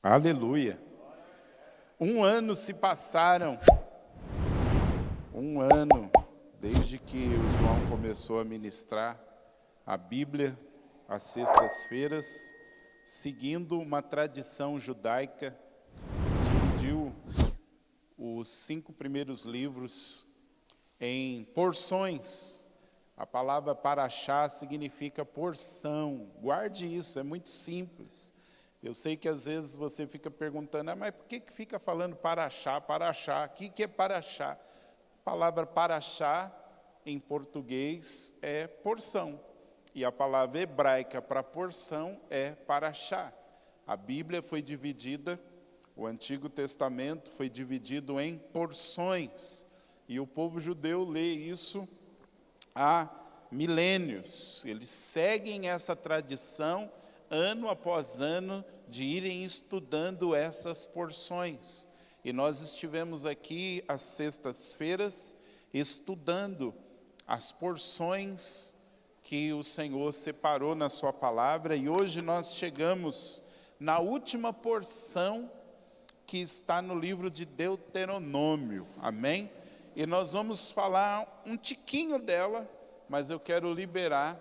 Aleluia. 1 ano se passaram. 1 ano desde que o João começou a ministrar a Bíblia às sextas-feiras, seguindo uma tradição judaica que dividiu os 5 primeiros livros em porções. A palavra paraxá significa porção. Guarde isso, é muito simples. Eu sei que às vezes você fica perguntando, mas por que fica falando paraxá, paraxá? O que é paraxá? A palavra paraxá, em português, é porção. E a palavra hebraica para porção é paraxá. A Bíblia foi dividida, o Antigo Testamento foi dividido em porções. E o povo judeu lê isso há milênios. Eles seguem essa tradição ano após ano, de irem estudando essas porções. E nós estivemos aqui às sextas-feiras, estudando as porções que o Senhor separou na sua palavra, e hoje nós chegamos na última porção que está no livro de Deuteronômio, amém? E nós vamos falar um tiquinho dela, mas eu quero liberar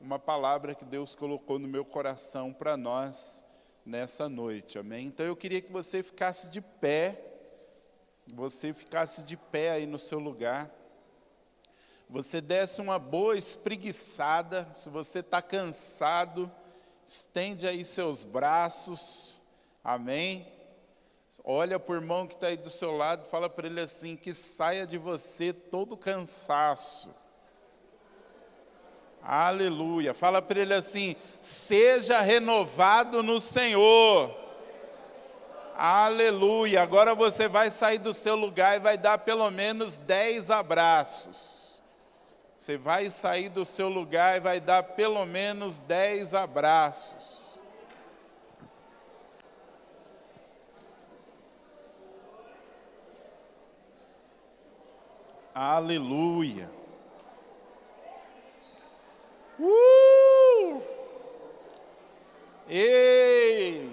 uma palavra que Deus colocou no meu coração para nós nessa noite, amém? Então eu queria que você ficasse de pé, aí no seu lugar, você desse uma boa espreguiçada. Se você está cansado, estende aí seus braços, amém? Olha para o irmão que está aí do seu lado, fala para ele assim, que saia de você todo cansaço. Aleluia. Fala para ele assim, seja renovado no Senhor. Aleluia. Agora você vai sair do seu lugar e vai dar pelo menos 10 abraços. Você vai sair do seu lugar e vai dar pelo menos 10 abraços. Aleluia. Ei!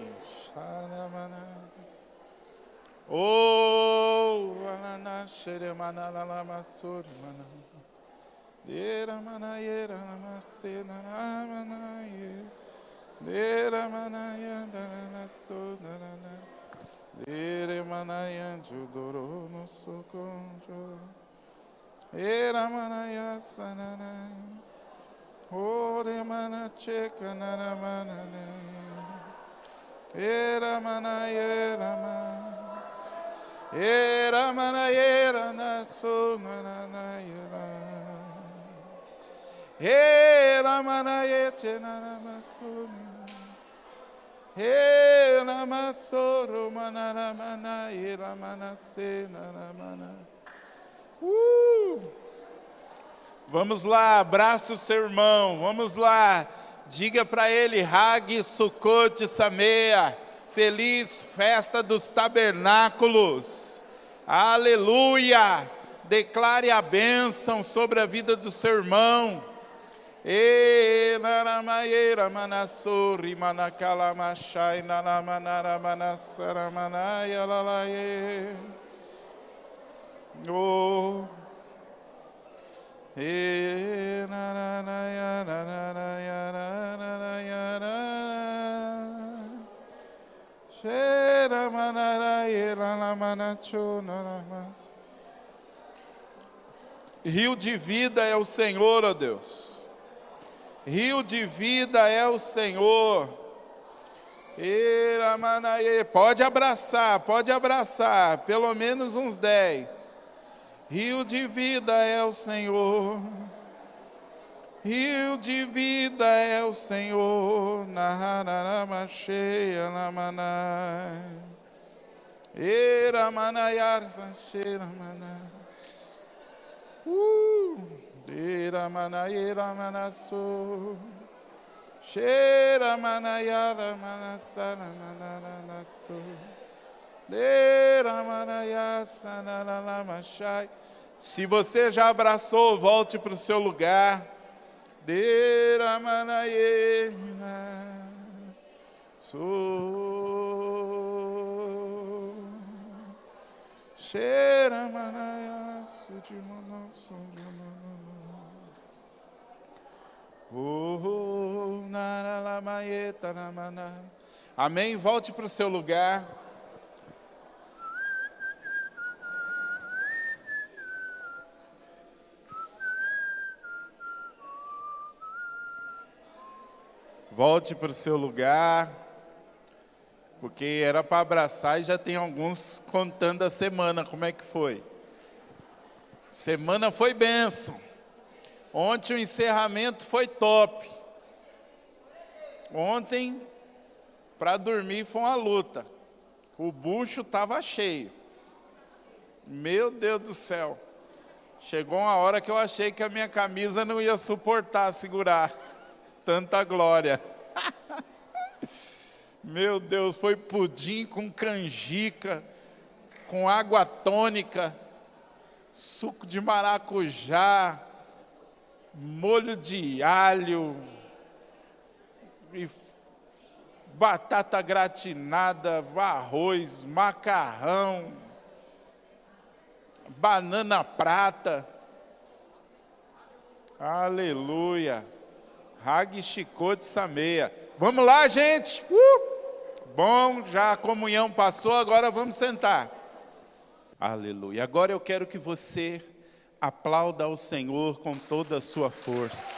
Oh! Ore mana cheka nana mana ne, era mana na so nana era mana yeche nana masona, era masoro mana mana era mana se nana mana. Vamos lá, abraça o seu irmão, vamos lá, diga para ele, Hag Sukkot Sameach, feliz festa dos tabernáculos, aleluia, declare a bênção sobre a vida do seu irmão. E naramayeira manassori manakalamashai naramanara manassara manaya lalaye. Oh. Rio de vida é o Senhor, ó Deus. Rio de vida é o Senhor. Pode abraçar, pelo menos uns 10. Rio de vida é o Senhor, rio de vida é o Senhor, Naharamacheia Lamanai, Eramanayar Sancheira Manas, Eramanayera Manasso, Cheira Manayara Manassara Manaranasso. Se você já abraçou, volte para o seu lugar. Cheira manaiaço de manação de mananá. Amém? Volte para o seu lugar. Volte para o seu lugar, porque era para abraçar e já tem alguns contando a semana, como é que foi. Semana foi bênção. Ontem o encerramento foi top. Ontem, para dormir foi uma luta. O bucho estava cheio. Meu Deus do céu. Chegou uma hora que eu achei que a minha camisa não ia suportar segurar tanta glória. Meu Deus, foi pudim com canjica, com água tônica, suco de maracujá, molho de alho, e batata gratinada, arroz, macarrão, banana prata. Aleluia. Hag Chicote Sameia. Vamos lá, gente. Bom, já a comunhão passou, agora vamos sentar. Aleluia. Agora eu quero que você aplauda ao Senhor com toda a sua força.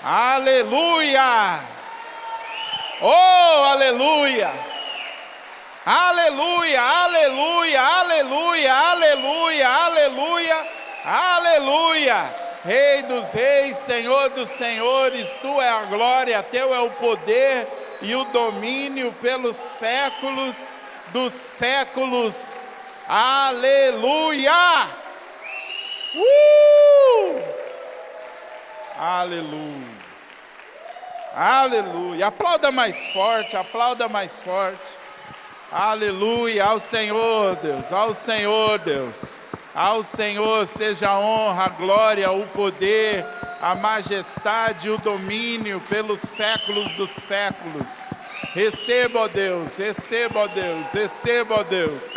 Aleluia! Oh, aleluia! Aleluia, aleluia, aleluia, aleluia, aleluia, aleluia! Rei dos reis, Senhor dos senhores, Tu é a glória, Teu é o poder e o domínio pelos séculos dos séculos. Aleluia! Aleluia! Aleluia! Aplauda mais forte, aplauda mais forte. Aleluia! Ao Senhor, Deus, ao Senhor, Deus. Ao Senhor seja a honra, a glória, o poder, a majestade e o domínio pelos séculos dos séculos. Receba, ó Deus, receba, ó Deus, receba, ó Deus.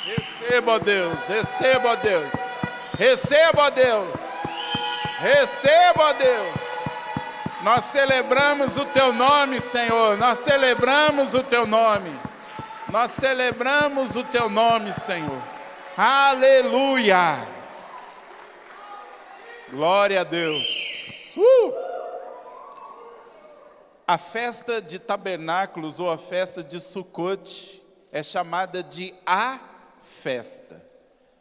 Receba, ó Deus, receba, ó Deus. Receba, ó Deus. Receba, ó Deus. Nós celebramos o Teu nome, Senhor. Nós celebramos o Teu nome. Nós celebramos o Teu nome, Senhor. Aleluia! Glória a Deus! A festa de tabernáculos ou a festa de Sucote é chamada de a festa.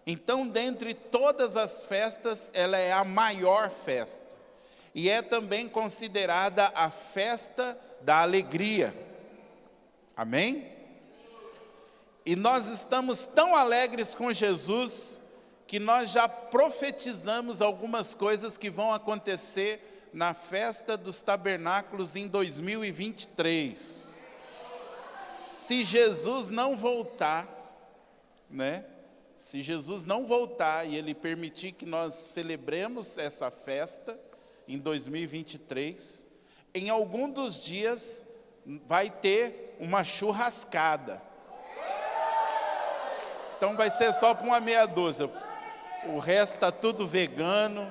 Então, dentre todas as festas, ela é a maior festa. E é também considerada a festa da alegria. Amém? E nós estamos tão alegres com Jesus, que nós já profetizamos algumas coisas que vão acontecer na festa dos tabernáculos em 2023. Se Jesus não voltar, né? Se Jesus não voltar e Ele permitir que nós celebremos essa festa em 2023, em algum dos dias vai ter uma churrascada. Então vai ser só para uma meia dúzia. O resto está tudo vegano.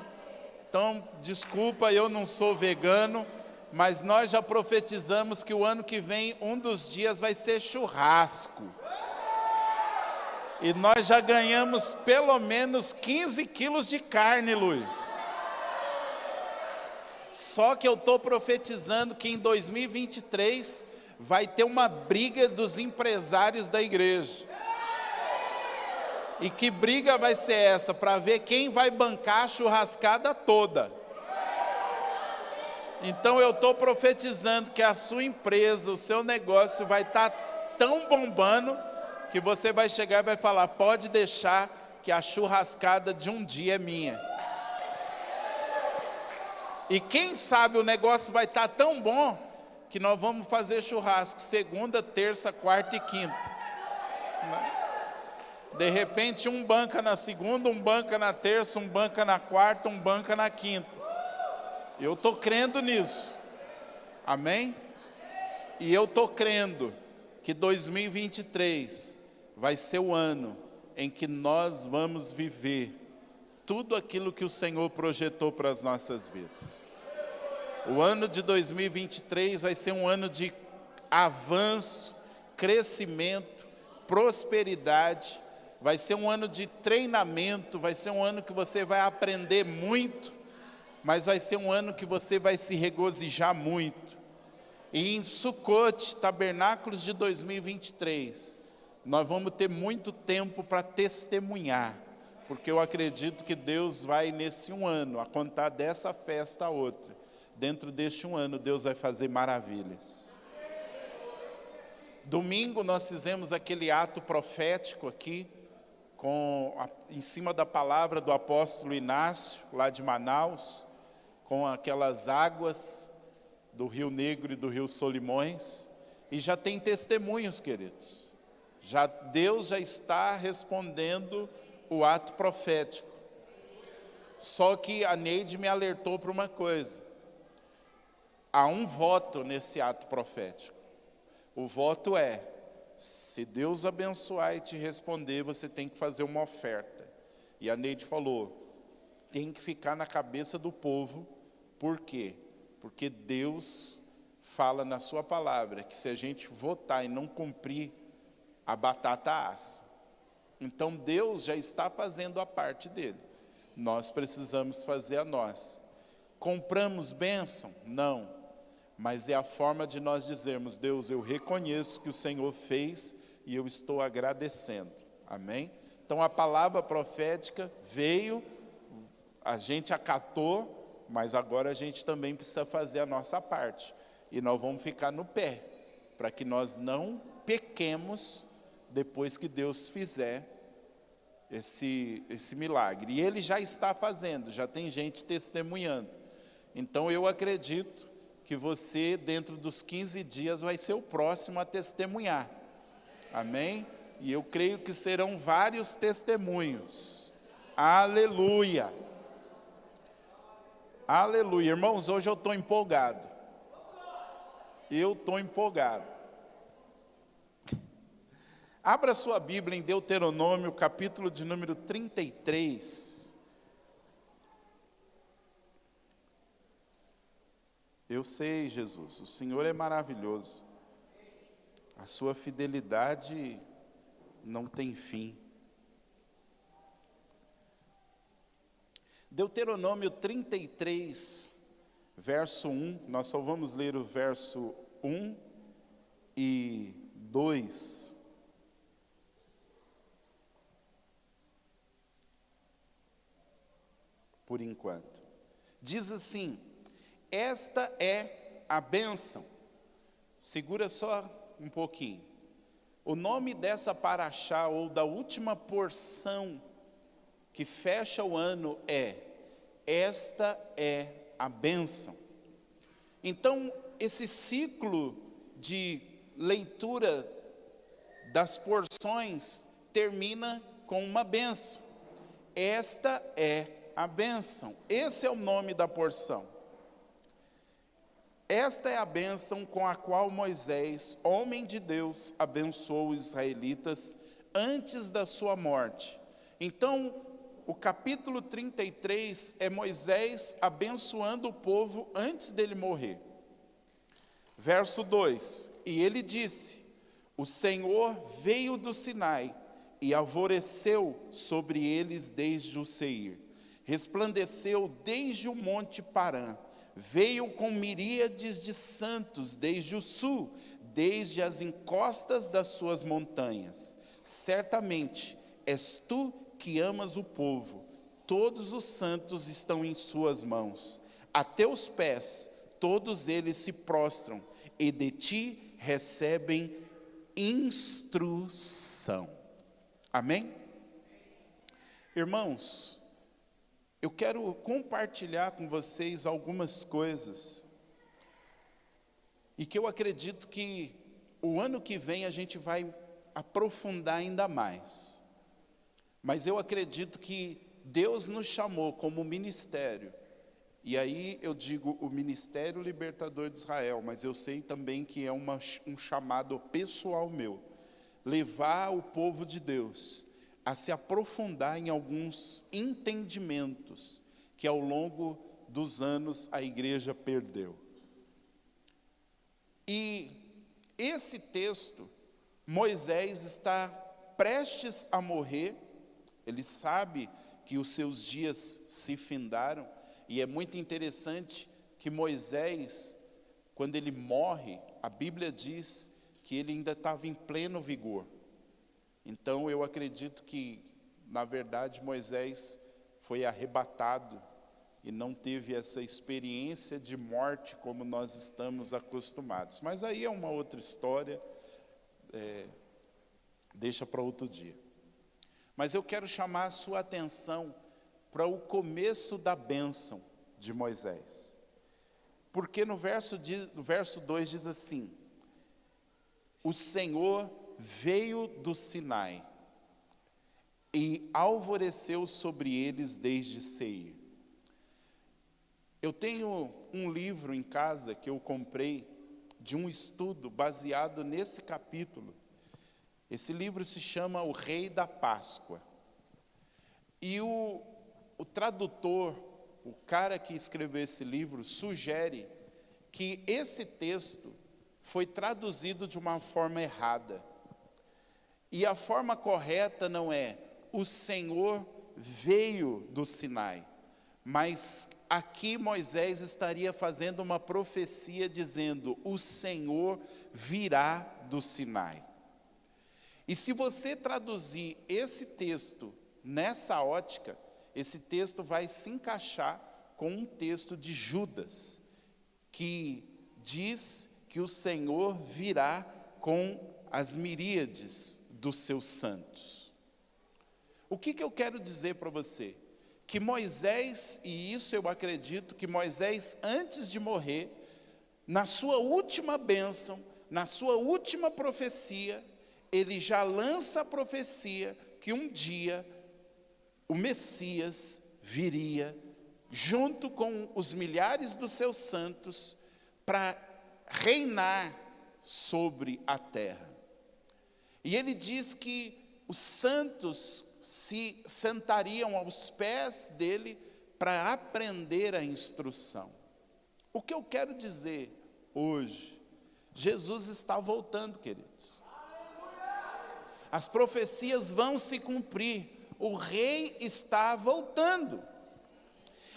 Então, desculpa, eu não sou vegano, mas nós já profetizamos que o ano que vem, um dos dias vai ser churrasco. E nós já ganhamos pelo menos 15 quilos de carne, Luiz. Só que eu estou profetizando que em 2023 vai ter uma briga dos empresários da igreja. E que briga vai ser essa? Para ver quem vai bancar a churrascada toda. Então eu estou profetizando que a sua empresa, o seu negócio vai estar tão bombando, que você vai chegar e vai falar, pode deixar que a churrascada de um dia é minha. E quem sabe o negócio vai estar tão bom, que nós vamos fazer churrasco segunda, terça, quarta e quinta. De repente um banca na segunda, um banca na terça, um banca na quarta, um banca na quinta. Eu estou crendo nisso. Amém? E eu estou crendo que 2023 vai ser o ano em que nós vamos viver tudo aquilo que o Senhor projetou para as nossas vidas. O ano de 2023 vai ser um ano de avanço, crescimento, prosperidade, vai ser um ano de treinamento, vai ser um ano que você vai aprender muito, mas vai ser um ano que você vai se regozijar muito. E em Sucote, Tabernáculos de 2023, nós vamos ter muito tempo para testemunhar, porque eu acredito que Deus vai nesse um ano, a contar dessa festa a outra, dentro deste um ano Deus vai fazer maravilhas. Domingo nós fizemos aquele ato profético aqui, em cima da palavra do apóstolo Inácio, lá de Manaus, com aquelas águas do Rio Negro e do Rio Solimões, e já tem testemunhos, queridos. Deus já está respondendo o ato profético. Só que a Neide me alertou para uma coisa: há um voto nesse ato profético. O voto é: se Deus abençoar e te responder, você tem que fazer uma oferta. E a Neide falou: tem que ficar na cabeça do povo. Por quê? Porque Deus fala na sua palavra que se a gente votar e não cumprir, a batata assa. Então Deus já está fazendo a parte dele. Nós precisamos fazer a nossa. Compramos bênção? Não. Mas é a forma de nós dizermos: Deus, eu reconheço que o Senhor fez e eu estou agradecendo. Amém? Então a palavra profética veio, a gente acatou, mas agora a gente também precisa fazer a nossa parte. E nós vamos ficar no pé, para que nós não pequemos depois que Deus fizer esse milagre. E Ele já está fazendo, já tem gente testemunhando. Então eu acredito que você, dentro dos 15 dias, vai ser o próximo a testemunhar. Amém? E eu creio que serão vários testemunhos. Aleluia! Aleluia. Irmãos, hoje eu estou empolgado. Eu estou empolgado. Abra sua Bíblia em Deuteronômio, capítulo de número 33. Eu sei, Jesus, o Senhor é maravilhoso. A sua fidelidade não tem fim. Deuteronômio 33, verso 1, nós só vamos ler o verso 1 e 2. Por enquanto. Diz assim: esta é a bênção. Segura só um pouquinho. O nome dessa paraxá, ou da última porção que fecha o ano, é: esta é a bênção. Então, esse ciclo de leitura das porções termina com uma bênção. Esta é a bênção. Esse é o nome da porção. Esta é a bênção com a qual Moisés, homem de Deus, abençoou os israelitas antes da sua morte. Então, o capítulo 33 é Moisés abençoando o povo antes dele morrer. Verso 2: e ele disse: o Senhor veio do Sinai e alvoreceu sobre eles desde o Seir. Resplandeceu desde o monte Parã. Veio com miríades de santos desde o sul, desde as encostas das suas montanhas. Certamente és tu que amas o povo, todos os santos estão em suas mãos. A teus pés todos eles se prostram, e de ti recebem instrução. Amém? Irmãos, eu quero compartilhar com vocês algumas coisas, e que eu acredito que o ano que vem a gente vai aprofundar ainda mais. Mas eu acredito que Deus nos chamou como ministério, e aí eu digo o Ministério Libertador de Israel, mas eu sei também que é um chamado pessoal meu, levar o povo de Deus a se aprofundar em alguns entendimentos que ao longo dos anos a igreja perdeu. E esse texto, Moisés está prestes a morrer, ele sabe que os seus dias se findaram, e é muito interessante que Moisés, quando ele morre, a Bíblia diz que ele ainda estava em pleno vigor. Então eu acredito que, na verdade, Moisés foi arrebatado e não teve essa experiência de morte como nós estamos acostumados. Mas aí é uma outra história, deixa para outro dia. Mas eu quero chamar a sua atenção para o começo da bênção de Moisés. Porque no verso 2 diz assim: o Senhor veio do Sinai e alvoreceu sobre eles desde Seir. Eu tenho um livro em casa que eu comprei de um estudo baseado nesse capítulo. Esse livro se chama O Rei da Páscoa. E o tradutor, o cara que escreveu esse livro, sugere que esse texto foi traduzido de uma forma errada. E a forma correta não é o Senhor veio do Sinai, mas aqui Moisés estaria fazendo uma profecia dizendo: o Senhor virá do Sinai. E se você traduzir esse texto nessa ótica, esse texto vai se encaixar com um texto de Judas, que diz que o Senhor virá com as miríades dos seus santos. O que eu quero dizer para você? Que Moisés, e isso eu acredito, que Moisés, antes de morrer, na sua última bênção, na sua última profecia, ele já lança a profecia que um dia o Messias viria, junto com os milhares dos seus santos, para reinar sobre a terra. E ele diz que os santos se sentariam aos pés dele para aprender a instrução. O que eu quero dizer hoje? Jesus está voltando, queridos. As profecias vão se cumprir. O rei está voltando.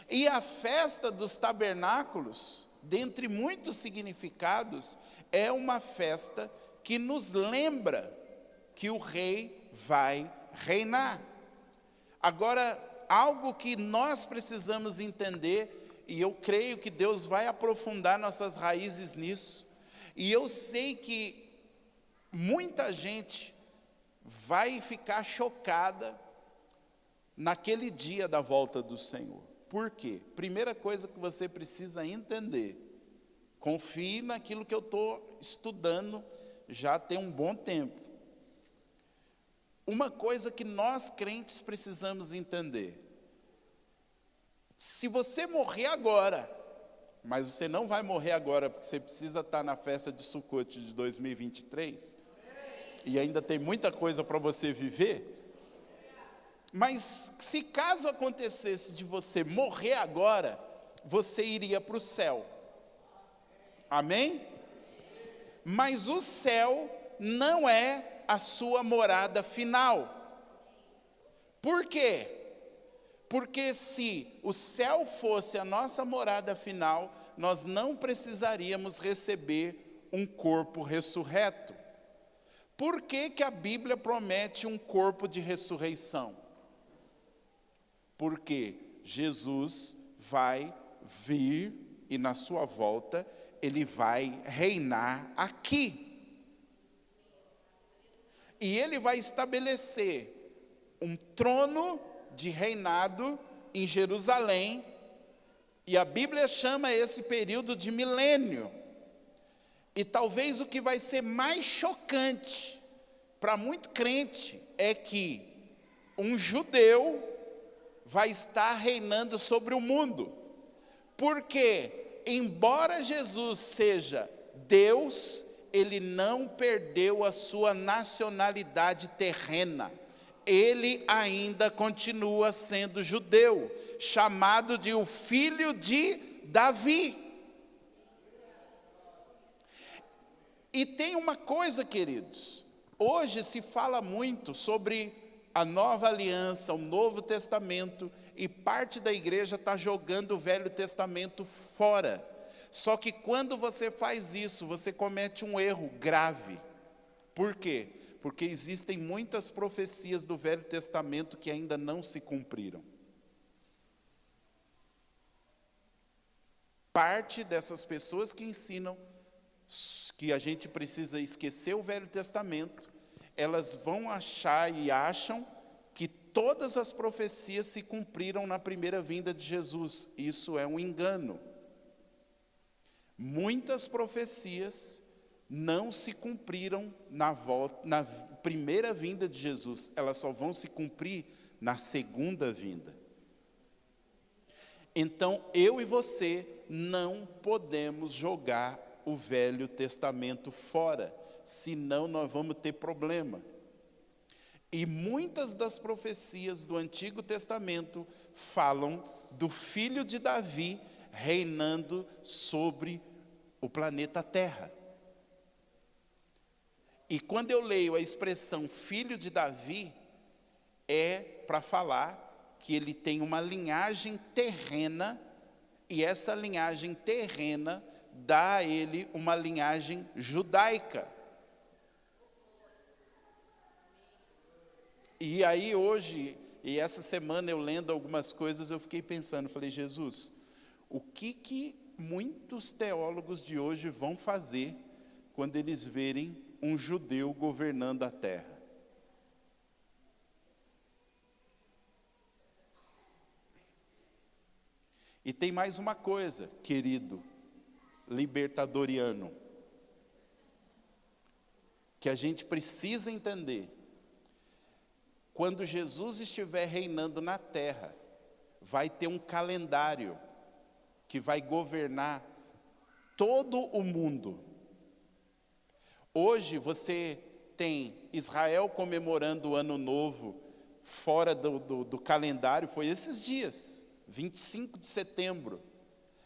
E a festa dos tabernáculos, dentre muitos significados, é uma festa que nos lembra que o rei vai reinar. Agora, algo que nós precisamos entender, e eu creio que Deus vai aprofundar nossas raízes nisso, e eu sei que muita gente vai ficar chocada naquele dia da volta do Senhor. Por quê? Primeira coisa que você precisa entender: confie naquilo que eu estou estudando já tem um bom tempo. Uma coisa que nós crentes precisamos entender: se você morrer agora, mas você não vai morrer agora, porque você precisa estar na festa de Sukkot de 2023, e ainda tem muita coisa para você viver, mas se caso acontecesse de você morrer agora, você iria para o céu. Amém? Mas o céu não é a sua morada final. Por quê? Porque se o céu fosse a nossa morada final, nós não precisaríamos receber um corpo ressurreto. Por que que a Bíblia promete um corpo de ressurreição? Porque Jesus vai vir e na sua volta ele vai reinar aqui. E ele vai estabelecer um trono de reinado em Jerusalém, e a Bíblia chama esse período de milênio. E talvez o que vai ser mais chocante para muito crente é que um judeu vai estar reinando sobre o mundo. Porque, embora Jesus seja Deus, ele não perdeu a sua nacionalidade terrena. ele ainda continua sendo judeu, chamado de o filho de Davi. E tem uma coisa, queridos, hoje se fala muito sobre a nova aliança, o Novo Testamento, e parte da igreja está jogando o Velho Testamento fora. Só que quando você faz isso, você comete um erro grave. Por quê? Porque existem muitas profecias do Velho Testamento que ainda não se cumpriram. Parte dessas pessoas que ensinam que a gente precisa esquecer o Velho Testamento, elas vão achar e acham que todas as profecias se cumpriram na primeira vinda de Jesus. Isso é um engano. Muitas profecias não se cumpriram na primeira vinda de Jesus, elas só vão se cumprir na segunda vinda. Então, eu e você não podemos jogar o Velho Testamento fora, senão nós vamos ter problema. E muitas das profecias do Antigo Testamento falam do filho de Davi reinando sobre o planeta Terra. E quando eu leio a expressão filho de Davi, é para falar que ele tem uma linhagem terrena, e essa linhagem terrena dá a ele uma linhagem judaica. E aí hoje, e essa semana eu lendo algumas coisas, eu fiquei pensando, falei, Jesus, o que muitos teólogos de hoje vão fazer quando eles verem um judeu governando a terra? E tem mais uma coisa, querido libertadoriano, que a gente precisa entender. Quando Jesus estiver reinando na terra, vai ter um calendário que vai governar todo o mundo. Hoje você tem Israel comemorando o Ano Novo fora do calendário, foi esses dias, 25 de setembro.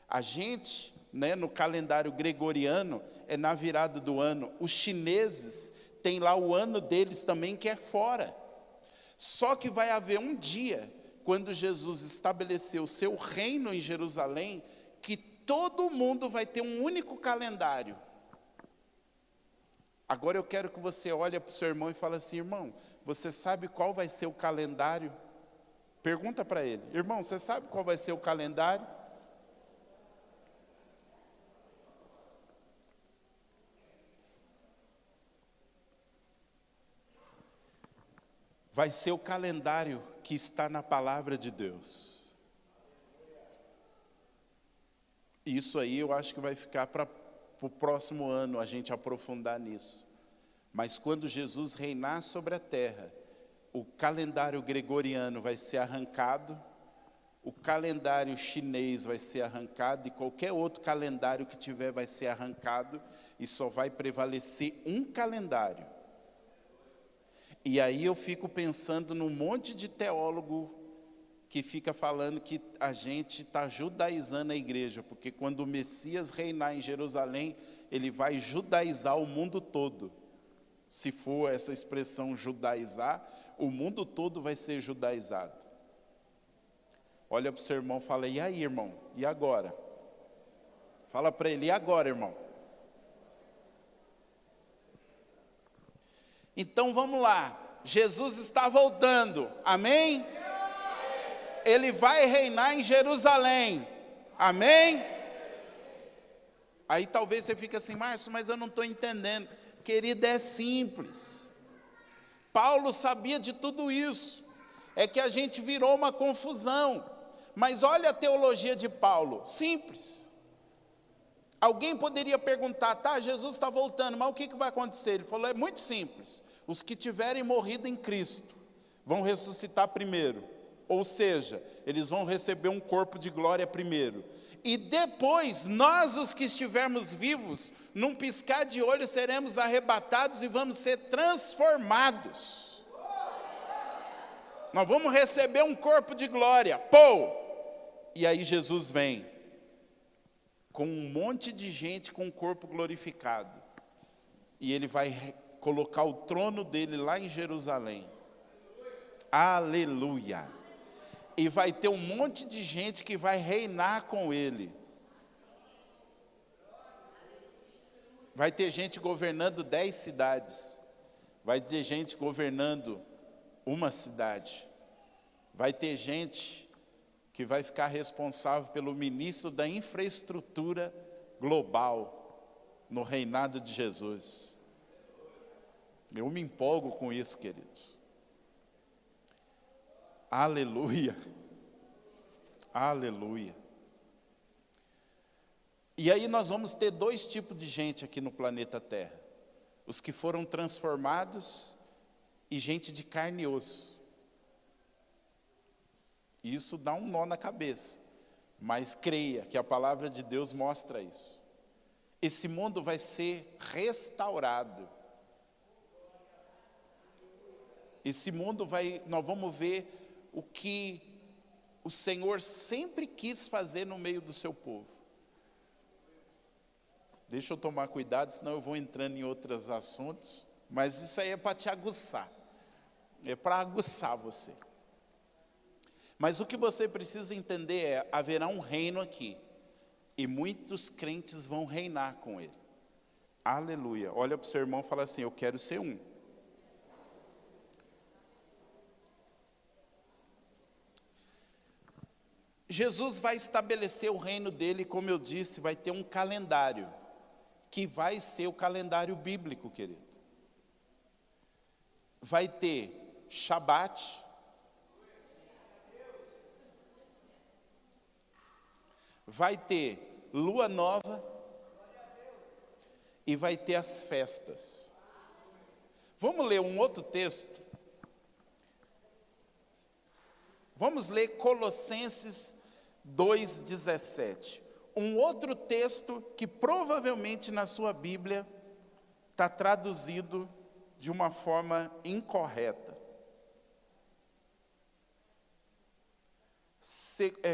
A gente, no calendário gregoriano, é na virada do ano. Os chineses têm lá o ano deles também, que é fora. Só que vai haver um dia, quando Jesus estabeleceu o seu reino em Jerusalém, que todo mundo vai ter um único calendário. Agora eu quero que você olhe para o seu irmão e fale assim, irmão, você sabe qual vai ser o calendário? Pergunta para ele, irmão, você sabe qual vai ser o calendário? Vai ser o calendário que está na palavra de Deus. Isso aí eu acho que vai ficar para o próximo ano a gente aprofundar nisso. Mas quando Jesus reinar sobre a terra, o calendário gregoriano vai ser arrancado, o calendário chinês vai ser arrancado e qualquer outro calendário que tiver vai ser arrancado e só vai prevalecer um calendário. E aí eu fico pensando num monte de teólogo que fica falando que a gente está judaizando a igreja, porque quando o Messias reinar em Jerusalém, ele vai judaizar o mundo todo. Se for essa expressão judaizar, o mundo todo vai ser judaizado. Olha para o seu irmão e fala, e aí, irmão? E agora? Fala para ele, e agora, irmão? Então vamos lá, Jesus está voltando, amém? Ele vai reinar em Jerusalém, amém? Aí talvez você fique assim, Márcio, mas eu não estou entendendo. Querido, é simples. Paulo sabia de tudo isso, é que a gente virou uma confusão. Mas olha a teologia de Paulo, simples. Alguém poderia perguntar, tá, Jesus está voltando, mas o que vai acontecer? Ele falou, é muito simples. Os que tiverem morrido em Cristo vão ressuscitar primeiro. Ou seja, eles vão receber um corpo de glória primeiro. E depois, nós os que estivermos vivos, num piscar de olhos seremos arrebatados e vamos ser transformados. nós vamos receber um corpo de glória. Pô! E aí Jesus vem com um monte de gente com o corpo glorificado. E ele vai colocar o trono dele lá em Jerusalém. Aleluia! E vai ter um monte de gente que vai reinar com ele. Vai ter gente governando 10 cidades. Vai ter gente governando uma cidade. Vai ter gente que vai ficar responsável pelo ministro da infraestrutura global no reinado de Jesus. Eu me empolgo com isso, queridos. Aleluia. Aleluia. E aí nós vamos ter 2 tipos de gente aqui no planeta Terra. Os que foram transformados e gente de carne e osso. Isso dá um nó na cabeça, mas creia que a palavra de Deus mostra isso. Esse mundo vai ser restaurado. Esse mundo nós vamos ver o que o Senhor sempre quis fazer no meio do seu povo. Deixa eu tomar cuidado, senão eu vou entrando em outros assuntos, mas isso aí é para te aguçar, é para aguçar você. Mas o que você precisa entender é, haverá um reino aqui, e muitos crentes vão reinar com ele. Aleluia. Olha para o seu irmão e fala assim, eu quero ser um. Jesus vai estabelecer o reino dele, como eu disse, vai ter um calendário, que vai ser o calendário bíblico, querido. Vai ter Shabat, vai ter lua nova e vai ter as festas. Vamos ler um outro texto? Vamos ler Colossenses 2,17. Um outro texto que provavelmente na sua Bíblia está traduzido de uma forma incorreta.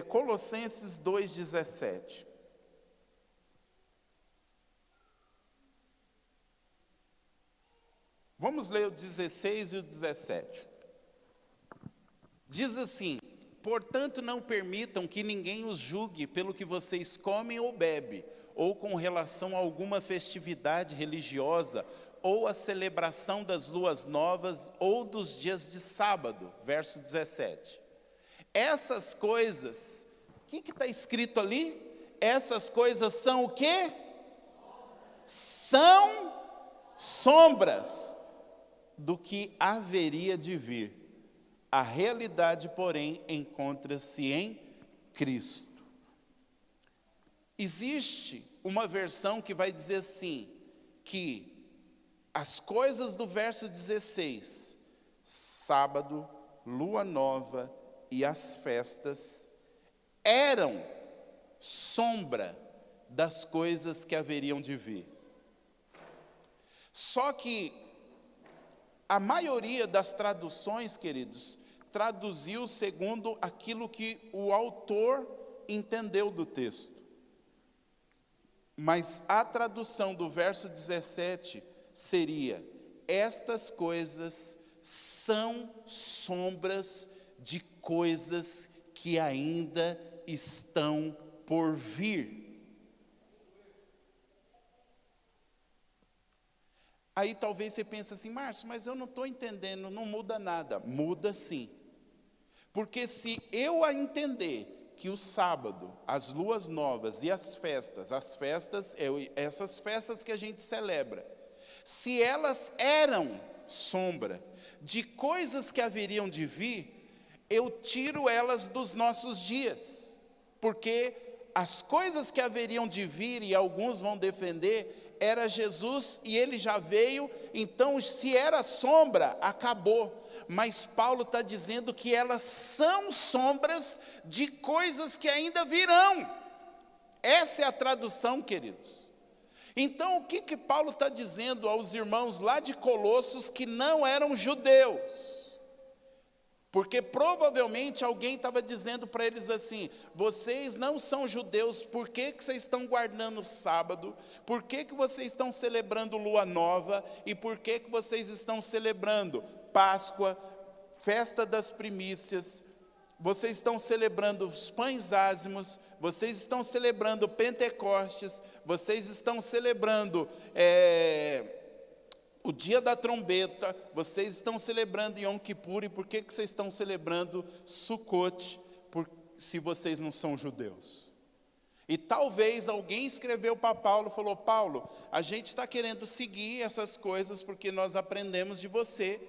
Colossenses 2,17. Vamos ler o 16 e o 17. Diz assim: portanto, não permitam que ninguém os julgue pelo que vocês comem ou bebem, ou com relação a alguma festividade religiosa, ou a celebração das luas novas, ou dos dias de sábado. Verso 17. Essas coisas, o que está escrito ali? Essas coisas são o quê? São sombras do que haveria de vir. A realidade, porém, encontra-se em Cristo. Existe uma versão que vai dizer assim, que as coisas do verso 16, sábado, lua nova e as festas, eram sombra das coisas que haveriam de vir. Só que a maioria das traduções, queridos, traduziu segundo aquilo que o autor entendeu do texto. Mas a tradução do verso 17 seria: estas coisas são sombras de coisas que ainda estão por vir. Aí talvez você pense assim, Márcio, mas eu não estou entendendo, não muda nada. Muda sim. Porque se eu entender que o sábado, as luas novas e as festas, essas festas que a gente celebra, se elas eram sombra de coisas que haveriam de vir, eu tiro elas dos nossos dias. Porque as coisas que haveriam de vir, e alguns vão defender, era Jesus e ele já veio, então se era sombra, acabou. Mas Paulo está dizendo que elas são sombras de coisas que ainda virão. Essa é a tradução, queridos. Então o que Paulo está dizendo aos irmãos lá de Colossos que não eram judeus? Porque provavelmente alguém estava dizendo para eles assim: vocês não são judeus, por que vocês estão guardando o sábado? Por que vocês estão celebrando lua nova? E por que vocês estão celebrando Páscoa, festa das primícias? Vocês estão celebrando os pães ázimos, vocês estão celebrando Pentecostes, vocês estão celebrando o dia da trombeta, vocês estão celebrando Yom Kippur, e por que vocês estão celebrando Sukkot, se vocês não são judeus? E talvez alguém escreveu para Paulo, falou: Paulo, a gente está querendo seguir essas coisas porque nós aprendemos de você,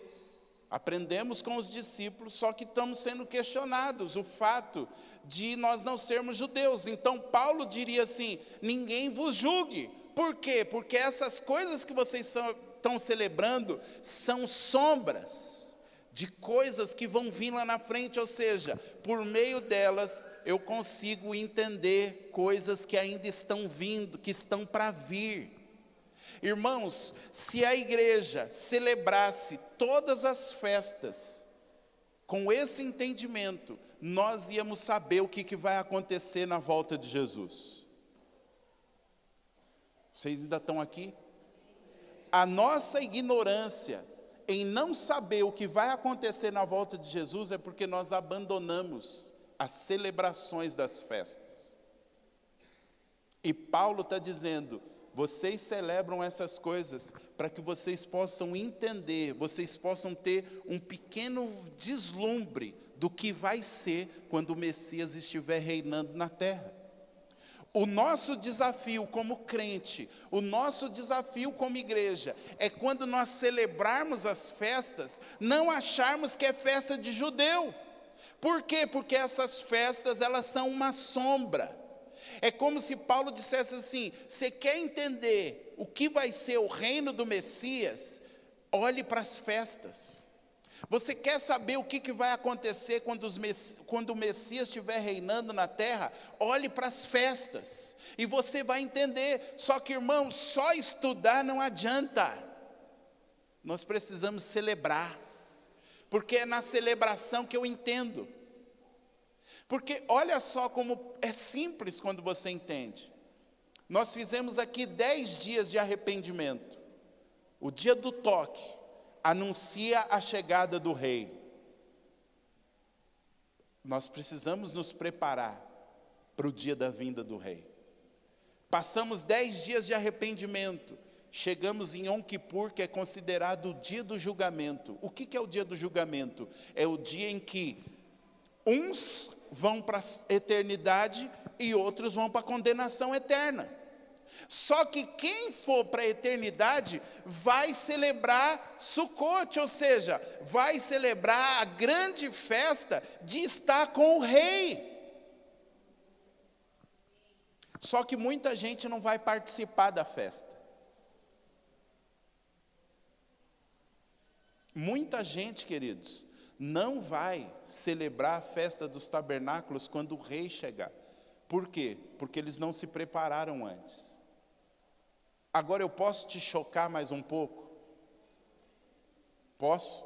aprendemos com os discípulos, só que estamos sendo questionados, o fato de nós não sermos judeus. Então Paulo diria assim: ninguém vos julgue. Por quê? Porque essas coisas que vocês estão celebrando são sombras de coisas que vão vir lá na frente, ou seja, por meio delas eu consigo entender coisas que ainda estão vindo, que estão para vir. Irmãos, se a igreja celebrasse todas as festas com esse entendimento, nós íamos saber o que vai acontecer na volta de Jesus. Vocês ainda estão aqui? A nossa ignorância em não saber o que vai acontecer na volta de Jesus é porque nós abandonamos as celebrações das festas. E Paulo está dizendo: vocês celebram essas coisas para que vocês possam entender, vocês possam ter um pequeno deslumbre do que vai ser quando o Messias estiver reinando na terra. O nosso desafio como crente, o nosso desafio como igreja, é quando nós celebrarmos as festas, não acharmos que é festa de judeu. Por quê? Porque essas festas, elas são uma sombra. É como se Paulo dissesse assim: você quer entender o que vai ser o reino do Messias? Olhe para as festas. Você quer saber o que vai acontecer quando o Messias estiver reinando na terra? Olhe para as festas, e você vai entender. Só que, irmão, só estudar não adianta. Nós precisamos celebrar, porque é na celebração que eu entendo. Porque olha só como é simples quando você entende. Nós fizemos aqui 10 dias de arrependimento. O dia do toque anuncia a chegada do rei. Nós precisamos nos preparar para o dia da vinda do rei. Passamos 10 dias de arrependimento. Chegamos em Yom Kippur, que é considerado o dia do julgamento. O que é o dia do julgamento? É o dia em que uns vão para a eternidade e outros vão para a condenação eterna. Só que quem for para a eternidade vai celebrar Sukkot, ou seja, vai celebrar a grande festa de estar com o rei. Só que muita gente não vai participar da festa. Muita gente, queridos, não vai celebrar a festa dos tabernáculos quando o rei chegar. Por quê? Porque eles não se prepararam antes. Agora eu posso te chocar mais um pouco? Posso?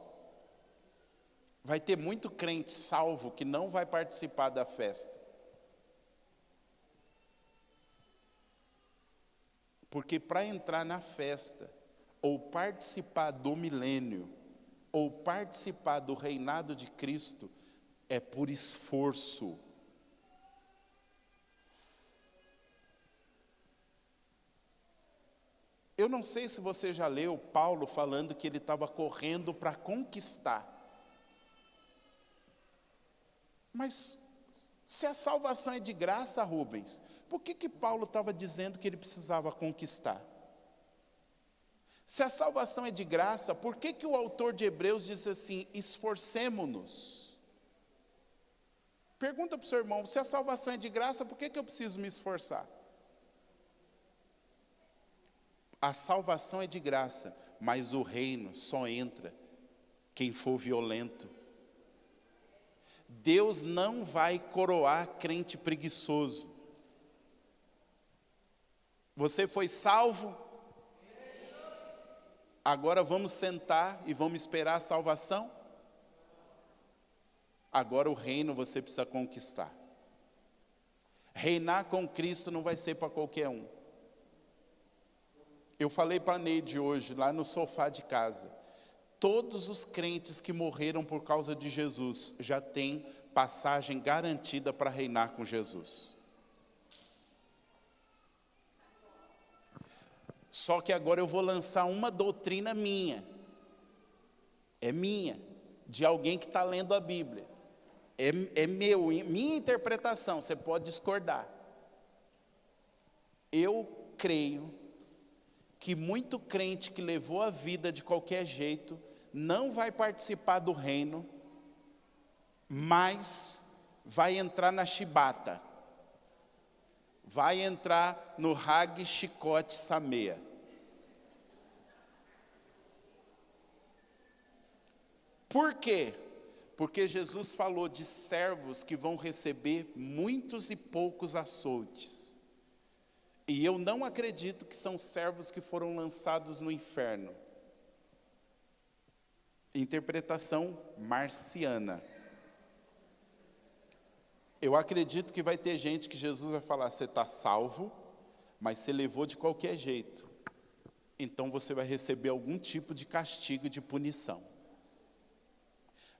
Vai ter muito crente salvo que não vai participar da festa. Porque para entrar na festa, ou participar do milênio, ou participar do reinado de Cristo, é por esforço. Eu não sei se você já leu Paulo falando que ele estava correndo para conquistar. Mas se a salvação é de graça, Rubens, por que Paulo estava dizendo que ele precisava conquistar? Se a salvação é de graça, por que o autor de Hebreus disse assim: esforcemo-nos? Pergunta para o seu irmão: se a salvação é de graça, por que eu preciso me esforçar? A salvação é de graça, mas o reino só entra quem for violento. Deus não vai coroar crente preguiçoso. Você foi salvo? Agora vamos sentar e vamos esperar a salvação? Agora o reino você precisa conquistar. Reinar com Cristo não vai ser para qualquer um. Eu falei para a Neide hoje, lá no sofá de casa, todos os crentes que morreram por causa de Jesus já têm passagem garantida para reinar com Jesus. Só que agora eu vou lançar uma doutrina minha. É minha, de alguém que está lendo a Bíblia. É minha interpretação, você pode discordar. Eu creio que muito crente que levou a vida de qualquer jeito não vai participar do reino, mas vai entrar na chibata, vai entrar no Hag, chicote, sameia. Por quê? Porque Jesus falou de servos que vão receber muitos e poucos açoites. E eu não acredito que são servos que foram lançados no inferno. Interpretação marciana. Eu acredito que vai ter gente que Jesus vai falar, você está salvo, mas você levou de qualquer jeito. Então você vai receber algum tipo de castigo e de punição.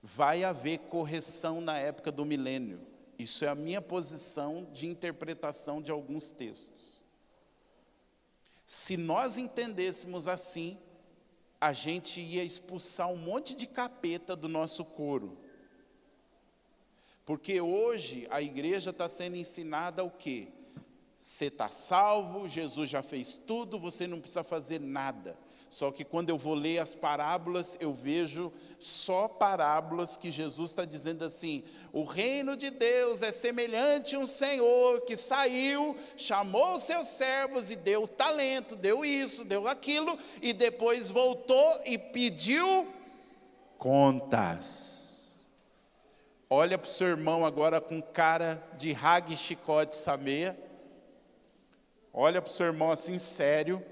Vai haver correção na época do milênio. Isso é a minha posição de interpretação de alguns textos. Se nós entendêssemos assim, a gente ia expulsar um monte de capeta do nosso coro. Porque hoje a igreja está sendo ensinada o quê? Você está salvo, Jesus já fez tudo, você não precisa fazer nada. Só que quando eu vou ler as parábolas, eu vejo só parábolas que Jesus está dizendo assim, o reino de Deus é semelhante a um senhor que saiu, chamou os seus servos e deu talento, deu isso, deu aquilo, e depois voltou e pediu contas. Olha para o seu irmão agora com cara de Hag, chicote, sameia. Olha para o seu irmão assim, sério.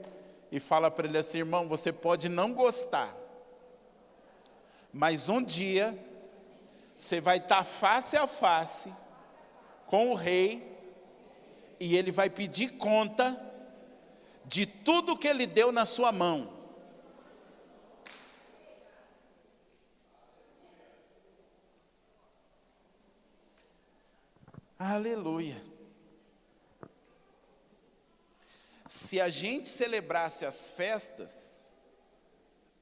E fala para ele assim, irmão, você pode não gostar, mas um dia você vai estar face a face com o rei e ele vai pedir conta de tudo que ele deu na sua mão. Aleluia. Se a gente celebrasse as festas,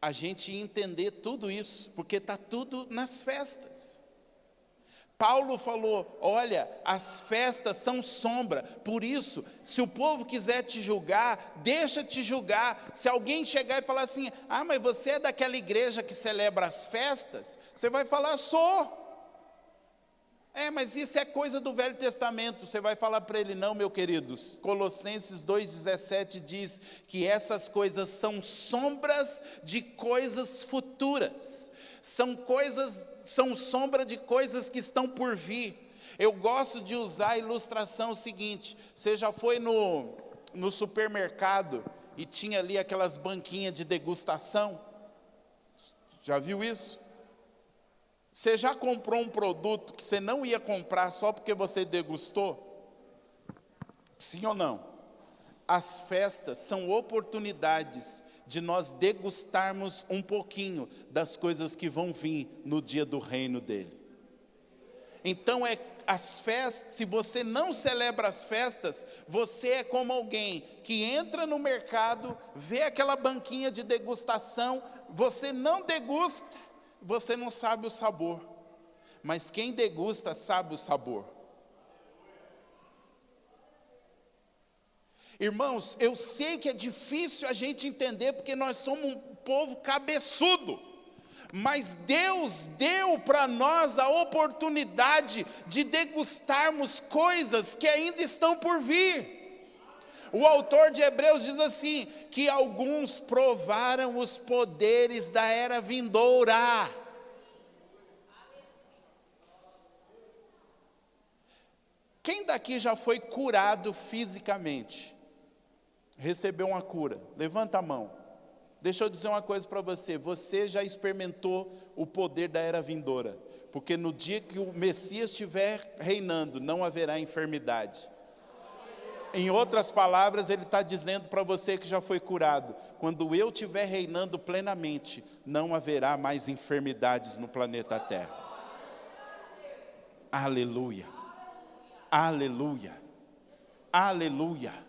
a gente ia entender tudo isso, porque está tudo nas festas. Paulo falou, olha, as festas são sombra, por isso, se o povo quiser te julgar, deixa te julgar. Se alguém chegar e falar assim, mas você é daquela igreja que celebra as festas, você vai falar, sou. Mas isso é coisa do Velho Testamento. Você vai falar para ele, não, meu queridos. Colossenses 2,17 diz que essas coisas são sombras de coisas futuras. São sombra de coisas que estão por vir. Eu gosto de usar a ilustração seguinte. Você já foi no supermercado e tinha ali aquelas banquinhas de degustação? Já viu isso? Você já comprou um produto que você não ia comprar só porque você degustou? Sim ou não? As festas são oportunidades de nós degustarmos um pouquinho das coisas que vão vir no dia do reino dele. Então as festas, se você não celebra as festas, você é como alguém que entra no mercado, vê aquela banquinha de degustação, você não degusta, você não sabe o sabor, mas quem degusta sabe o sabor. Irmãos, eu sei que é difícil a gente entender, porque nós somos um povo cabeçudo, mas Deus deu para nós a oportunidade de degustarmos coisas que ainda estão por vir. O autor de Hebreus diz assim, que alguns provaram os poderes da era vindoura. Quem daqui já foi curado fisicamente? Recebeu uma cura? Levanta a mão. Deixa eu dizer uma coisa para você, você já experimentou o poder da era vindoura. porque no dia que o Messias estiver reinando, não haverá enfermidade. Em outras palavras, ele está dizendo para você que já foi curado: quando eu estiver reinando plenamente, não haverá mais enfermidades no planeta Terra. Aleluia, aleluia, aleluia.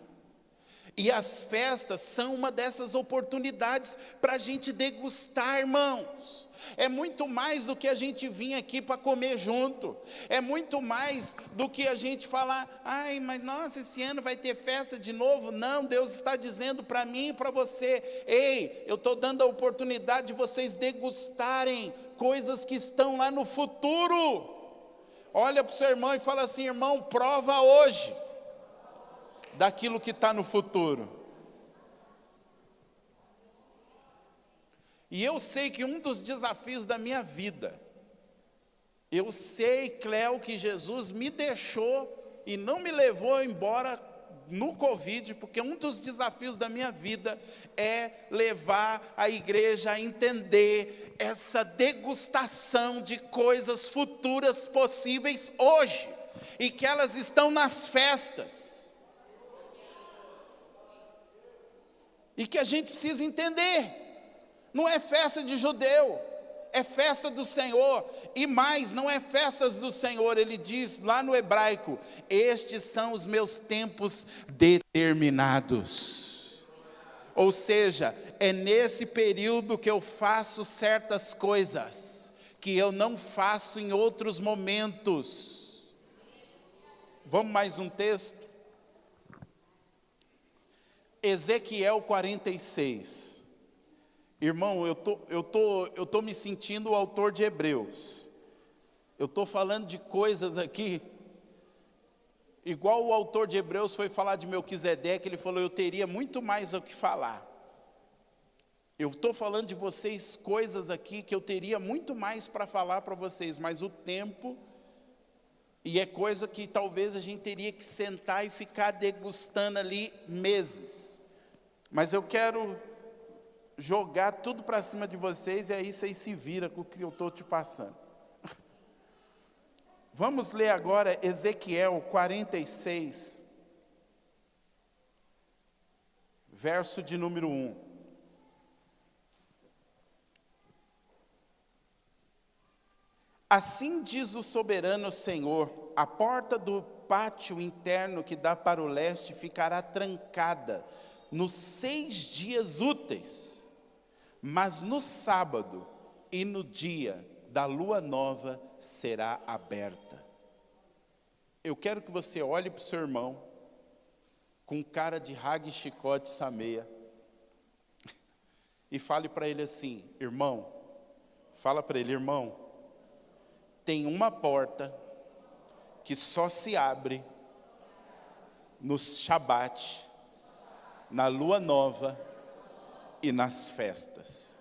E as festas são uma dessas oportunidades para a gente degustar, irmãos. É muito mais do que a gente vir aqui para comer junto. É muito mais do que a gente falar: ai, mas nossa, esse ano vai ter festa de novo. Não, Deus está dizendo para mim e para você: ei, eu estou dando a oportunidade de vocês degustarem coisas que estão lá no futuro. Olha para o seu irmão e fala assim: irmão, prova hoje daquilo que está no futuro. E eu sei que um dos desafios da minha vida, eu sei, Cléo, que Jesus me deixou e não me levou embora no Covid, porque um dos desafios da minha vida é levar a igreja a entender essa degustação de coisas futuras possíveis hoje, e que elas estão nas festas, e que a gente precisa entender. Não é festa de judeu, é festa do Senhor. E mais, não é festas do Senhor, ele diz lá no hebraico: estes são os meus tempos determinados. Ou seja, é nesse período que eu faço certas coisas que eu não faço em outros momentos. Vamos mais um texto? Ezequiel 46. Irmão, eu tô me sentindo o autor de Hebreus. Eu estou falando de coisas aqui, igual o autor de Hebreus foi falar de Melquisedeque, ele falou: eu teria muito mais o que falar. Eu estou falando de vocês coisas aqui que eu teria muito mais para falar para vocês, mas o tempo, e é coisa que talvez a gente teria que sentar e ficar degustando ali meses. Mas eu quero jogar tudo para cima de vocês, e aí vocês se viram com o que eu estou te passando. Vamos ler agora Ezequiel 46, verso de número 1. Assim diz o soberano Senhor: a porta do pátio interno que dá para o leste ficará trancada nos 6 dias úteis, mas no sábado e no dia da lua nova será aberta. Eu quero que você olhe para o seu irmão com cara de rague, chicote, sameia e fale para ele assim: irmão, fala para ele: irmão, tem uma porta que só se abre no Shabat, na lua nova e nas festas.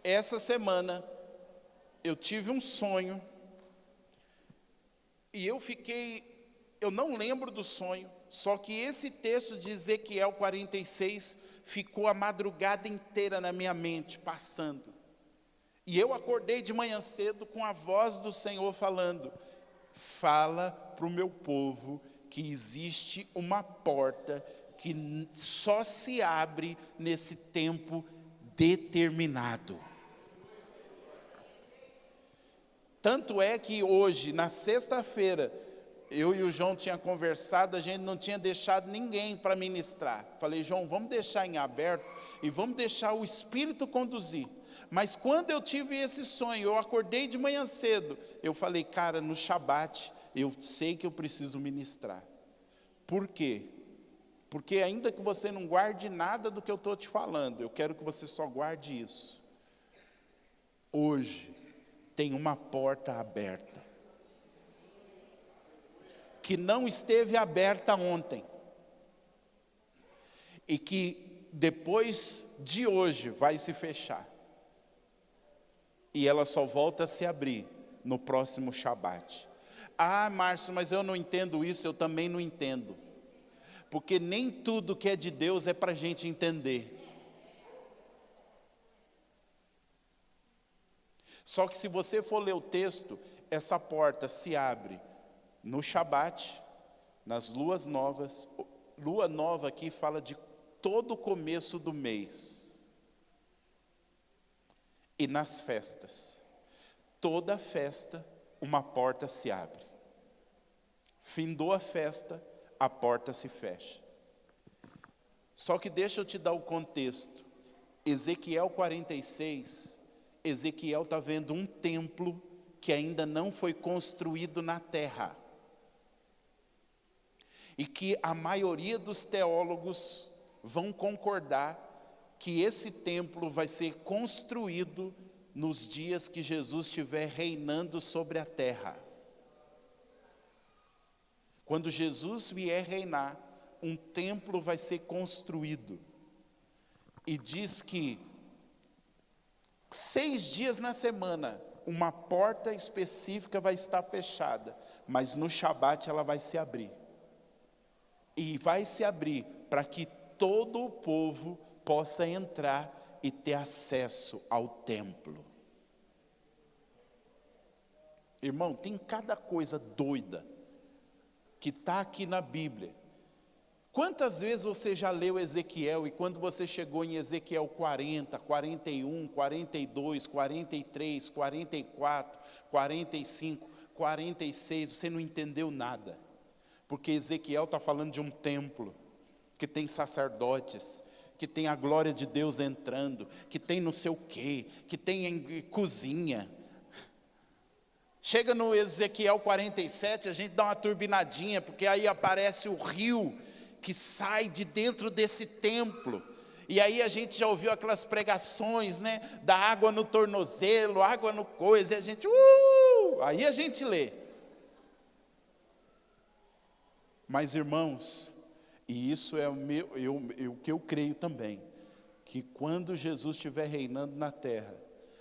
Essa semana eu tive um sonho, e eu não lembro do sonho, só que esse texto de Ezequiel 46 ficou a madrugada inteira na minha mente, passando. E eu acordei de manhã cedo com a voz do Senhor falando: fala para o meu povo que existe uma porta que só se abre nesse tempo determinado. Tanto é que hoje, na sexta-feira, eu e o João tinha conversado, a gente não tinha deixado ninguém para ministrar. Falei: João, vamos deixar em aberto e vamos deixar o Espírito conduzir. Mas quando eu tive esse sonho, eu acordei de manhã cedo, eu falei: cara, no Shabat, eu sei que eu preciso ministrar. Por quê? Porque ainda que você não guarde nada do que eu estou te falando, eu quero que você só guarde isso. Hoje tem uma porta aberta, que não esteve aberta ontem, e que depois de hoje vai se fechar, e ela só volta a se abrir no próximo Shabat. Ah, Márcio, mas eu não entendo isso. Eu também não entendo, porque nem tudo que é de Deus é para a gente entender. Só que se você for ler o texto, essa porta se abre no Shabat, nas luas novas. Lua nova aqui fala de todo o começo do mês. E nas festas. Toda festa, uma porta se abre. Findou a festa, a porta se fecha. Só que deixa eu te dar o contexto. Ezequiel 46, Ezequiel está vendo um templo que ainda não foi construído na terra. E que a maioria dos teólogos vão concordar que esse templo vai ser construído nos dias que Jesus estiver reinando sobre a terra. Quando Jesus vier reinar, um templo vai ser construído. E diz que 6 dias na semana, uma porta específica vai estar fechada, mas no Shabat ela vai se abrir. E vai se abrir para que todo o povo possa entrar e ter acesso ao templo. Irmão, tem cada coisa doida que está aqui na Bíblia. Quantas vezes você já leu Ezequiel e quando você chegou em Ezequiel 40, 41, 42, 43, 44, 45, 46, você não entendeu nada? Porque Ezequiel está falando de um templo, que tem sacerdotes, que tem a glória de Deus entrando, que tem não sei o quê, que tem cozinha. Chega no Ezequiel 47, a gente dá uma turbinadinha, porque aí aparece o rio que sai de dentro desse templo. E aí a gente já ouviu aquelas pregações, né? Da água no tornozelo, água no coisa, e a gente, aí a gente lê. Mas irmãos, e isso é o que eu creio também, que quando Jesus estiver reinando na terra,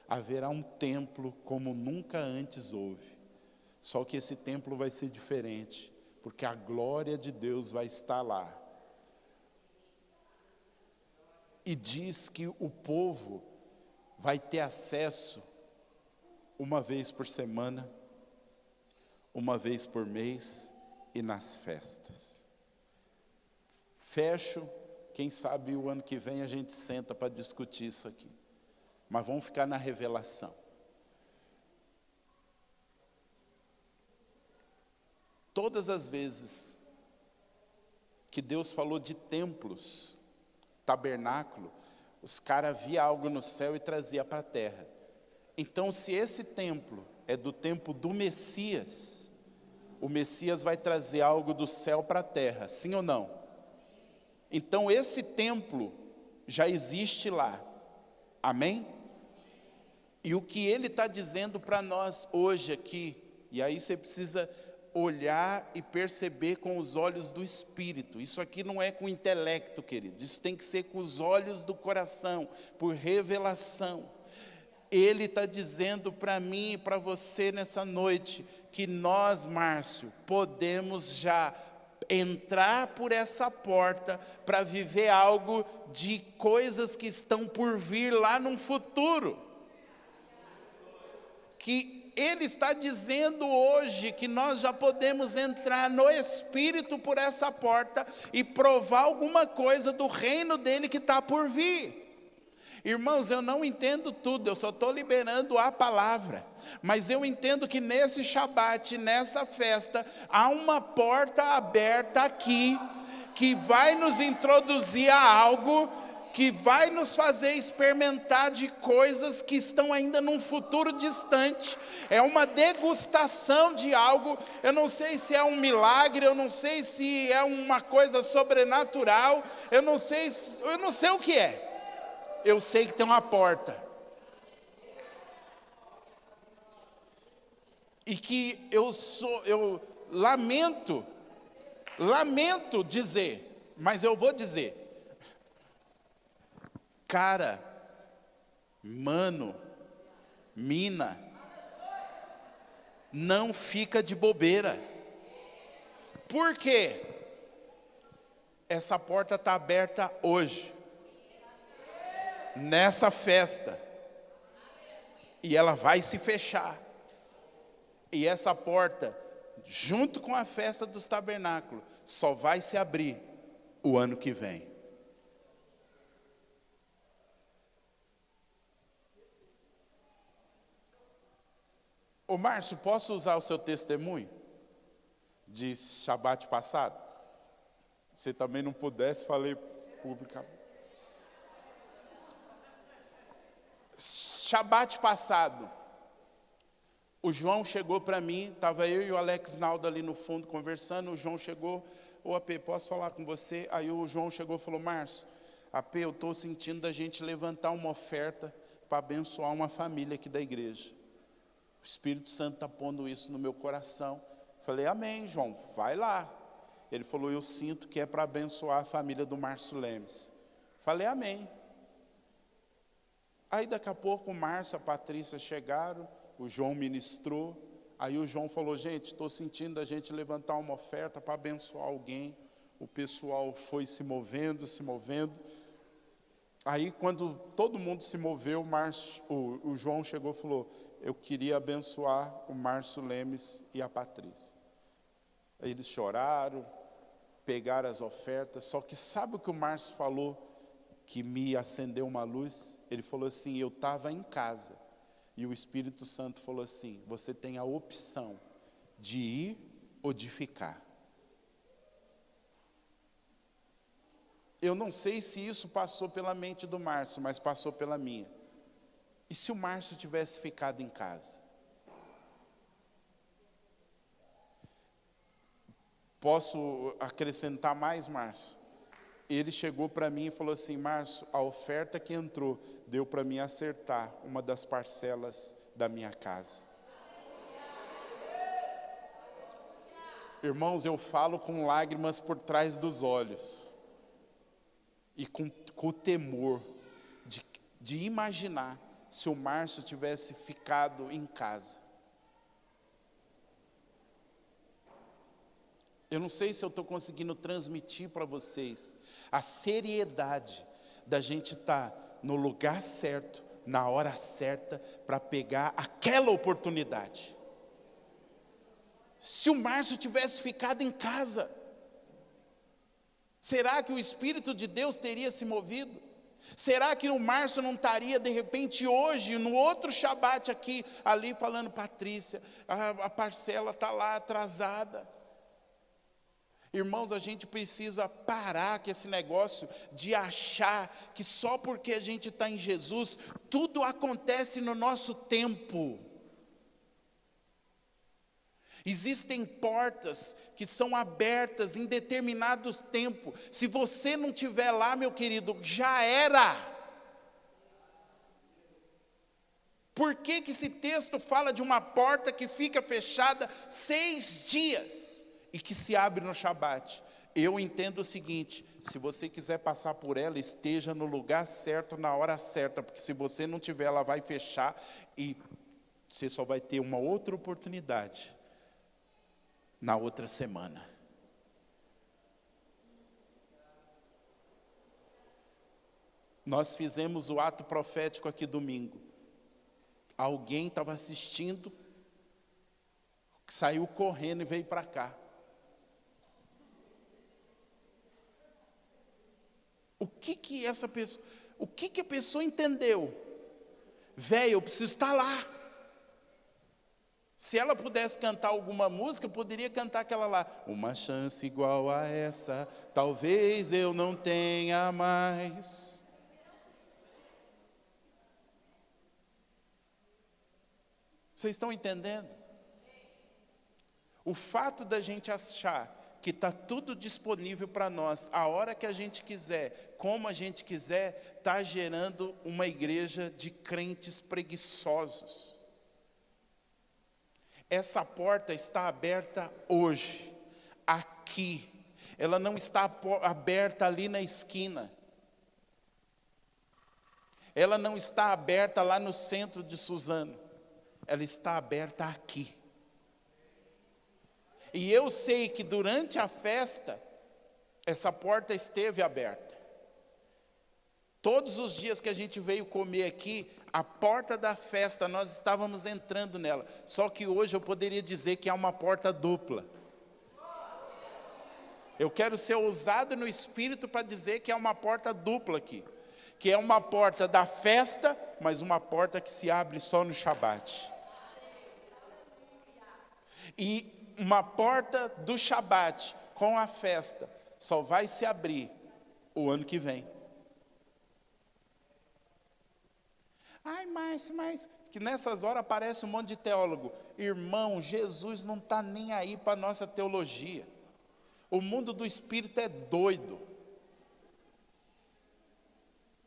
haverá um templo como nunca antes houve. Só que esse templo vai ser diferente, porque a glória de Deus vai estar lá. E diz que o povo vai ter acesso uma vez por semana, uma vez por mês e nas festas. Fecho, quem sabe o ano que vem a gente senta para discutir isso aqui. Mas vamos ficar na revelação. Todas as vezes que Deus falou de templos, tabernáculo, os caras viam algo no céu e trazia para a terra. Então, se esse templo é do tempo do Messias, o Messias vai trazer algo do céu para a terra, sim ou não? Então, esse templo já existe lá, amém? E o que ele está dizendo para nós hoje aqui, e aí você precisa olhar e perceber com os olhos do Espírito. Isso aqui não é com o intelecto, querido. Isso tem que ser com os olhos do coração, por revelação. Ele está dizendo para mim e para você nessa noite, que nós, Márcio, podemos já entrar por essa porta para viver algo de coisas que estão por vir lá no futuro. Que Ele está dizendo hoje que nós já podemos entrar no Espírito por essa porta e provar alguma coisa do reino dele que está por vir. Irmãos, eu não entendo tudo, eu só estou liberando a palavra. Mas eu entendo que nesse Shabat, nessa festa, há uma porta aberta aqui, que vai nos introduzir a algo, que vai nos fazer experimentar de coisas que estão ainda num futuro distante. É uma degustação de algo, eu não sei se é um milagre, eu não sei se é uma coisa sobrenatural, eu não sei o que é. Eu sei que tem uma porta. E que eu lamento dizer, mas eu vou dizer. Cara, mano, mina, não fica de bobeira. Por quê? Essa porta está aberta hoje. Nessa festa. E ela vai se fechar. E essa porta, junto com a festa dos tabernáculos, só vai se abrir o ano que vem. Ô Márcio, posso usar o seu testemunho de Shabat passado? Se também não pudesse, falei publicamente. Shabat passado, o João chegou para mim, estava eu e o Alex Naldo ali no fundo conversando, o João chegou, ô AP, posso falar com você? Aí o João chegou e falou, Márcio, AP, eu estou sentindo da gente levantar uma oferta para abençoar uma família aqui da igreja. O Espírito Santo está pondo isso no meu coração. Falei, amém, João, vai lá. Ele falou, eu sinto que é para abençoar a família do Márcio Lemes. Falei, amém. Aí daqui a pouco o Márcio e a Patrícia chegaram, o João ministrou. Aí o João falou, gente, estou sentindo a gente levantar uma oferta para abençoar alguém. O pessoal foi se movendo. Aí quando todo mundo se moveu, o João chegou e falou, eu queria abençoar o Márcio Lemes e a Patrícia. Aí eles choraram, pegaram as ofertas, só que sabe o que o Márcio falou, que me acendeu uma luz? Ele falou assim, eu estava em casa, e o Espírito Santo falou assim, você tem a opção de ir ou de ficar. Eu não sei se isso passou pela mente do Márcio, mas passou pela minha. E se o Márcio tivesse ficado em casa? Posso acrescentar mais, Márcio? Ele chegou para mim e falou assim, Márcio, a oferta que entrou deu para mim acertar uma das parcelas da minha casa. Irmãos, eu falo com lágrimas por trás dos olhos. E com o temor de imaginar se o Márcio tivesse ficado em casa. Eu não sei se eu estou conseguindo transmitir para vocês a seriedade da gente estar no lugar certo, na hora certa, para pegar aquela oportunidade. Se o Márcio tivesse ficado em casa, será que o Espírito de Deus teria se movido? Será que o Márcio não estaria de repente hoje, no outro Shabat aqui, ali falando, Patrícia, a parcela está lá atrasada. Irmãos, a gente precisa parar com esse negócio de achar que só porque a gente está em Jesus, tudo acontece no nosso tempo. Existem portas que são abertas em determinado tempo. Se você não estiver lá, meu querido, já era. Por que esse texto fala de uma porta que fica fechada 6 dias e que se abre no Shabat? Eu entendo o seguinte, se você quiser passar por ela, esteja no lugar certo, na hora certa, porque se você não tiver, ela vai fechar e você só vai ter uma outra oportunidade na outra semana. Nós fizemos o ato profético aqui domingo. Alguém estava assistindo, saiu correndo e veio para cá. O que a pessoa entendeu? Velho, eu preciso estar lá. Se ela pudesse cantar alguma música, poderia cantar aquela lá. Uma chance igual a essa, talvez eu não tenha mais. Vocês estão entendendo? O fato da gente achar que está tudo disponível para nós, a hora que a gente quiser, como a gente quiser, está gerando uma igreja de crentes preguiçosos. Essa porta está aberta hoje, aqui. Ela não está aberta ali na esquina. Ela não está aberta lá no centro de Suzano. Ela está aberta aqui. E eu sei que durante a festa, essa porta esteve aberta. Todos os dias que a gente veio comer aqui, A porta da festa, nós estávamos entrando nela. Só que hoje eu poderia dizer que é uma porta dupla. Eu quero ser ousado no espírito para dizer que é uma porta dupla aqui. Que é uma porta da festa, mas uma porta que se abre só no Shabat. E uma porta do Shabat com a festa só vai se abrir o ano que vem. Ai, mas que nessas horas aparece um monte de teólogo. Irmão, Jesus não está nem aí para a nossa teologia. O mundo do espírito é doido.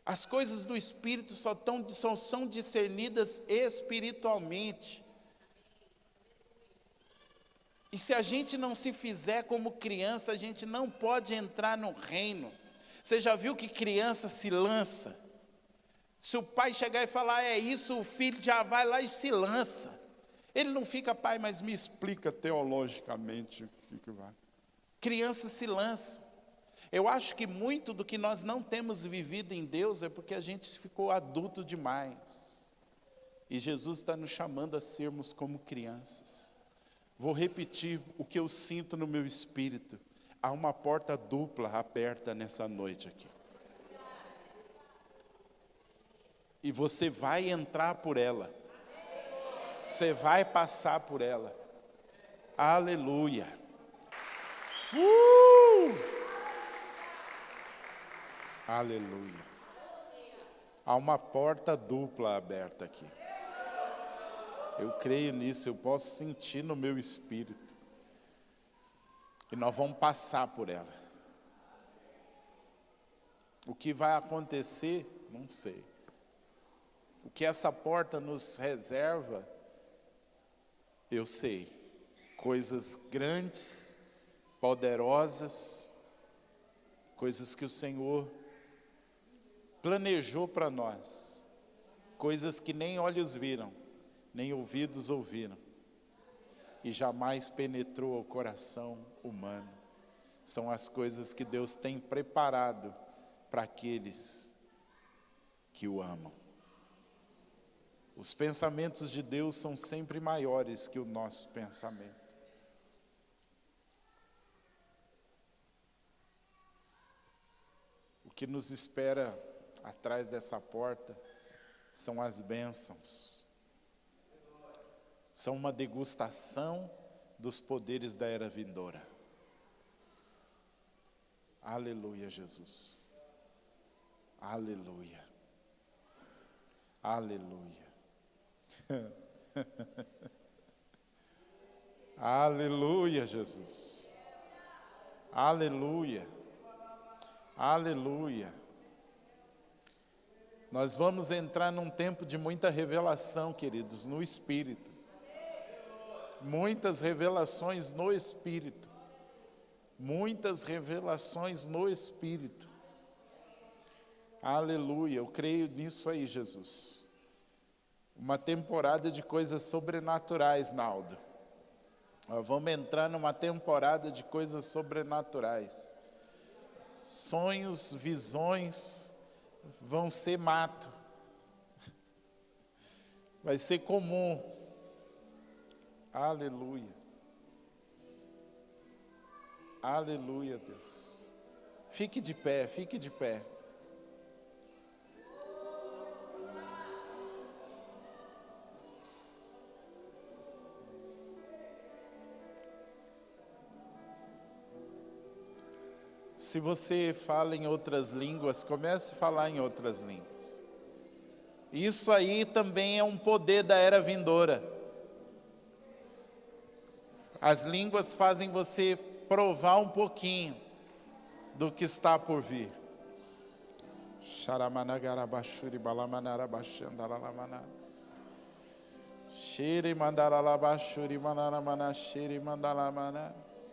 As coisas do espírito são discernidas espiritualmente. E se a gente não se fizer como criança, a gente não pode entrar no reino. Você já viu que criança se lança? Se o pai chegar e falar, é isso, o filho já vai lá e se lança. Ele não fica, pai, mas me explica teologicamente o que vai. Criança se lança. Eu acho que muito do que nós não temos vivido em Deus é porque a gente ficou adulto demais. E Jesus está nos chamando a sermos como crianças. Vou repetir o que eu sinto no meu espírito. Há uma porta dupla aberta nessa noite aqui. E você vai entrar por ela. Você vai passar por ela. Aleluia. Aleluia. Há uma porta dupla aberta aqui. Eu creio nisso, eu posso sentir no meu espírito. E nós vamos passar por ela. O que vai acontecer, não sei. O que essa porta nos reserva, eu sei. Coisas grandes, poderosas, coisas que o Senhor planejou para nós. Coisas que nem olhos viram, nem ouvidos ouviram. E jamais penetrou o coração humano. São as coisas que Deus tem preparado para aqueles que o amam. Os pensamentos de Deus são sempre maiores que o nosso pensamento. O que nos espera atrás dessa porta são as bênçãos. São uma degustação dos poderes da era vindoura. Aleluia, Jesus. Aleluia. Aleluia. Aleluia, Jesus. Aleluia. Aleluia. Nós vamos entrar num tempo de muita revelação, queridos, no Espírito. Muitas revelações no Espírito. Muitas revelações no Espírito. Aleluia, eu creio nisso aí, Jesus. Uma temporada de coisas sobrenaturais, Naldo. Nós vamos entrar numa temporada de coisas sobrenaturais. Sonhos, visões vão ser mato. Vai ser comum. Aleluia. Aleluia, Deus. Fique de pé, fique de pé. Se você fala em outras línguas, comece a falar em outras línguas. Isso aí também é um poder da era vindoura. As línguas fazem você provar um pouquinho do que está por vir. Sharamanagarabashuri balamanarabashandaralamanas. Shiri mandaralabashuri manaramanashiri mandalamanas.